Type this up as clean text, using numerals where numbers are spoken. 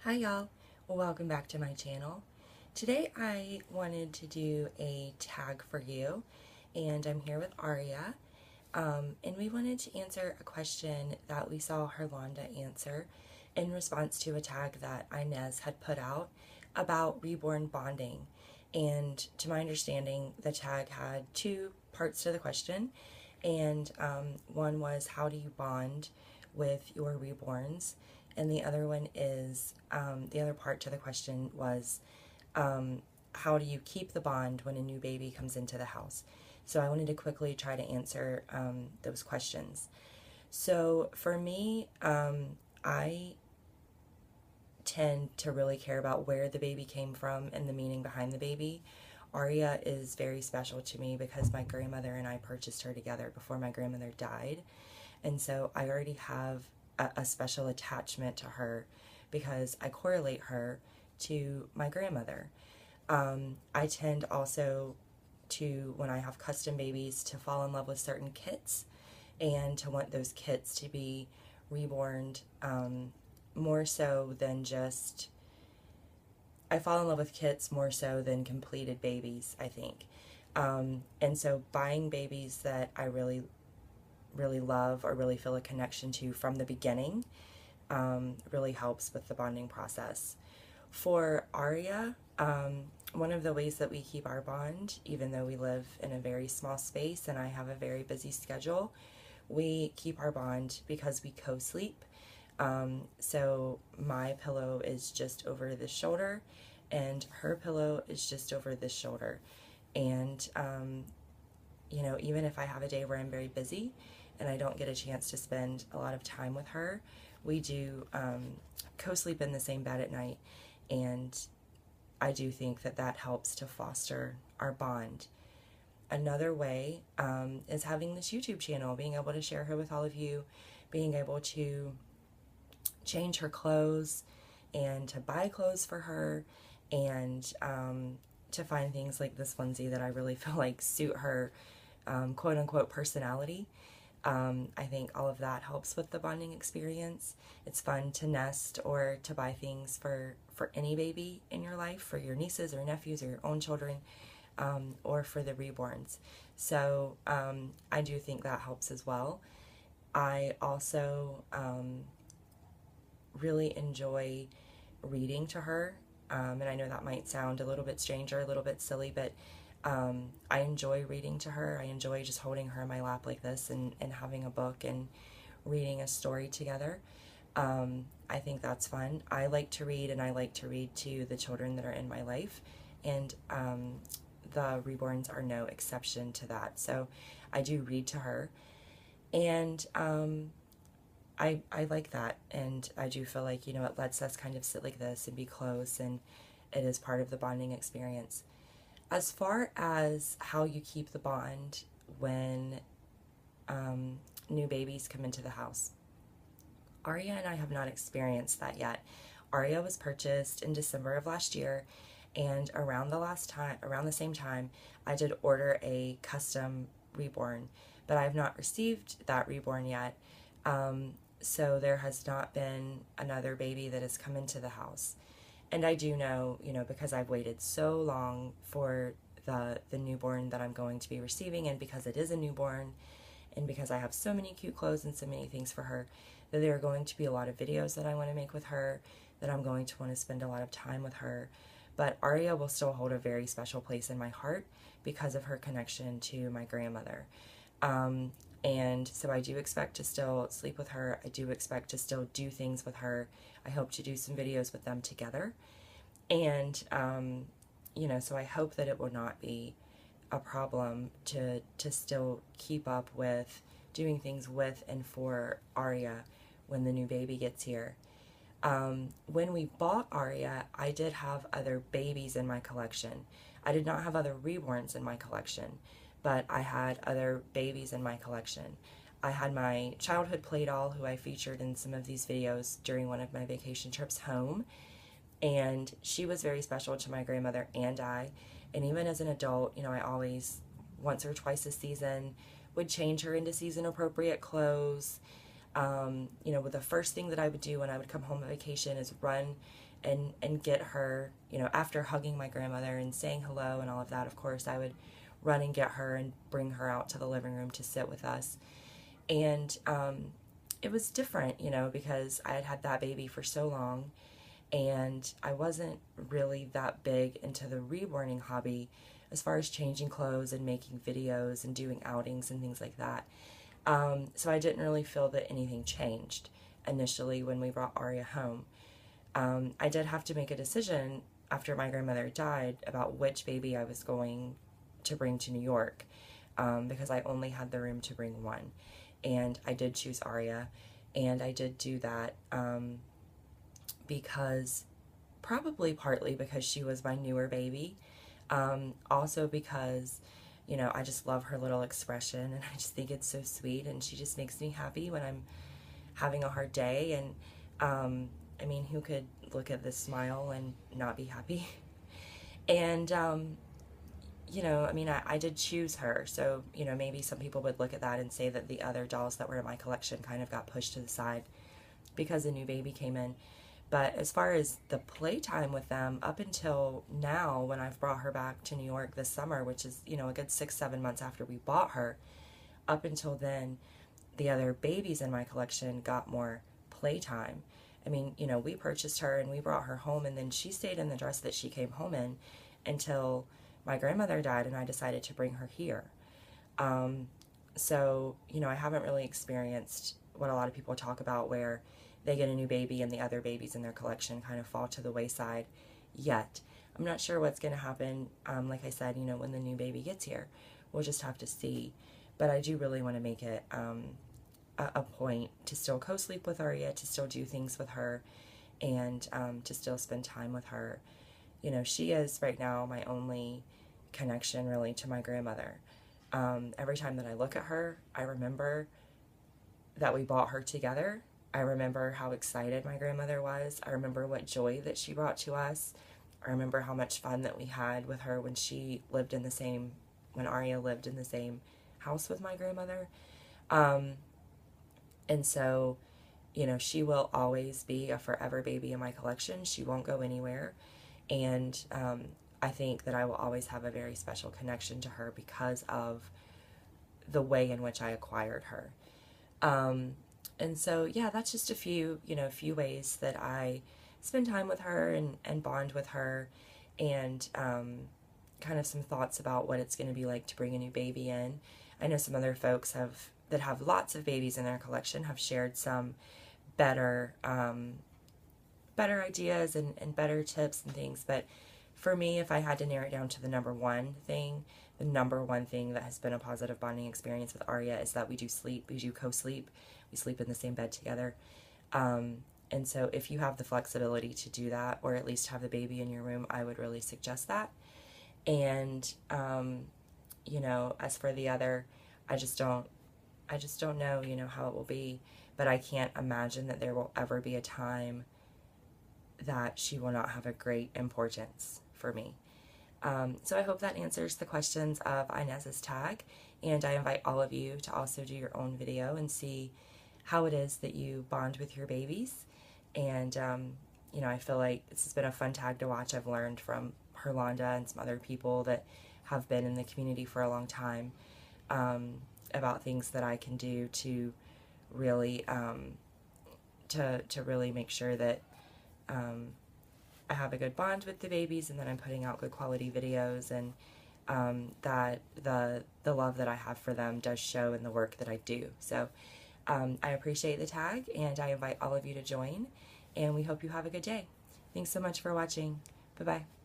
Hi y'all, welcome back to my channel. Today I wanted to do a tag for you, and I'm here with Aria, and we wanted to answer a question that we saw Herlonda answer in response to a tag that Inez had put out about reborn bonding. And to my understanding, the tag had two parts to the question, and one was, how do you bond with your reborns? And the other one is, the other part to the question was, how do you keep the bond when a new baby comes into the house? So I wanted to quickly try to answer those questions. So for me, I tend to really care about where the baby came from and the meaning behind the baby. Aria is very special to me because my grandmother and I purchased her together before my grandmother died. And so I already have a special attachment to her because I correlate her to my grandmother. I tend also to, when I have custom babies, to fall in love with certain kits and to want those kits to be reborn, more so than just, I fall in love with kits more so than completed babies, I think. And so buying babies that I really love or really feel a connection to from the beginning really helps with the bonding process. For Aria, one of the ways that we keep our bond, even though we live in a very small space and I have a very busy schedule, we keep our bond because we co-sleep. So my pillow is just over this shoulder and her pillow is just over this shoulder. And, you know, even if I have a day where I'm very busy and I don't get a chance to spend a lot of time with her, we do co-sleep in the same bed at night, and I do think that that helps to foster our bond. Another way is having this YouTube channel, being able to share her with all of you, being able to change her clothes and to buy clothes for her, and to find things like this onesie that I really feel like suit her quote-unquote personality. I think all of that helps with the bonding experience. It's fun to nest or to buy things for any baby in your life, for your nieces or nephews or your own children, or for the reborns. So I do think that helps as well. I also really enjoy reading to her, and I know that might sound a little bit strange or a little bit silly, but I enjoy reading to her. I enjoy just holding her in my lap like this and having a book and reading a story together. I think that's fun. I like to read, and I like to read to the children that are in my life, and the reborns are no exception to that. So I do read to her, and I like that, and I do feel like, you know, it lets us kind of sit like this and be close, and it is part of the bonding experience. As far as how you keep the bond when new babies come into the house, Aria and I have not experienced that yet. Aria was purchased in December of last year, and around the same time, I did order a custom reborn, but I have not received that reborn yet. So there has not been another baby that has come into the house. And I do know, you know, because I've waited so long for the newborn that I'm going to be receiving, and because it is a newborn, and because I have so many cute clothes and so many things for her, that there are going to be a lot of videos that I want to make with her, that I'm going to want to spend a lot of time with her. But Aria will still hold a very special place in my heart because of her connection to my grandmother. And so I do expect to still sleep with her. I do expect to still do things with her. I hope to do some videos with them together. And, you know, so I hope that it will not be a problem to still keep up with doing things with and for Aria when the new baby gets here. When we bought Aria, I did have other babies in my collection. I did not have other reborns in my collection, but I had other babies in my collection. I had my childhood play doll, who I featured in some of these videos during one of my vacation trips home, and she was very special to my grandmother and I. And even as an adult, you know, I always, once or twice a season, would change her into season appropriate clothes. You know, the first thing that I would do when I would come home on vacation is run and get her, you know, after hugging my grandmother and saying hello and all of that, of course, I would run and get her and bring her out to the living room to sit with us. And it was different, you know, because I had had that baby for so long, and I wasn't really that big into the reborning hobby as far as changing clothes and making videos and doing outings and things like that. So I didn't really feel that anything changed initially when we brought Aria home. I did have to make a decision after my grandmother died about which baby I was going to bring to New York, because I only had the room to bring one. And I did choose Aria, and I did do that because, probably partly because she was my newer baby, also because, you know, I just love her little expression, and I just think it's so sweet, and she just makes me happy when I'm having a hard day. And I mean, who could look at this smile and not be happy? And you know, I mean, I did choose her, so, you know, maybe some people would look at that and say that the other dolls that were in my collection kind of got pushed to the side because a new baby came in. But as far as the playtime with them, up until now, when I've brought her back to New York this summer, which is, you know, a good 6-7 months after we bought her, up until then, the other babies in my collection got more playtime. I mean, you know, we purchased her and we brought her home, and then she stayed in the dress that she came home in until my grandmother died and I decided to bring her here. So, you know, I haven't really experienced what a lot of people talk about, where they get a new baby and the other babies in their collection kind of fall to the wayside yet. I'm not sure what's going to happen, like I said, you know, when the new baby gets here. We'll just have to see. But I do really want to make it a point to still co-sleep with Aria, to still do things with her, and to still spend time with her. You know, she is right now my only connection really to my grandmother. Every time that I look at her, I remember that we bought her together. I remember how excited my grandmother was. I remember what joy that she brought to us. I remember how much fun that we had with her when Aria lived in the same house with my grandmother. And so, you know, she will always be a forever baby in my collection. She won't go anywhere. And I think that I will always have a very special connection to her because of the way in which I acquired her. And so, yeah, that's just a few ways that I spend time with her and bond with her, and kind of some thoughts about what it's going to be like to bring a new baby in. I know some other folks that have lots of babies in their collection have shared some better ideas and better tips and things. But for me, if I had to narrow it down to the number one thing that has been a positive bonding experience with Aria is that we do sleep. We do co-sleep. We sleep in the same bed together. And so if you have the flexibility to do that, or at least have the baby in your room, I would really suggest that. And, you know, as for the other, I just don't know, you know, how it will be, but I can't imagine that there will ever be a time that she will not have a great importance for me. So I hope that answers the questions of Inez's tag, and I invite all of you to also do your own video and see how it is that you bond with your babies. And, you know, I feel like this has been a fun tag to watch. I've learned from Herlanda and some other people that have been in the community for a long time, about things that I can do to really, to really make sure that I have a good bond with the babies, and that I'm putting out good quality videos, and that the love that I have for them does show in the work that I do. So I appreciate the tag, and I invite all of you to join, and we hope you have a good day. Thanks so much for watching. Bye-bye.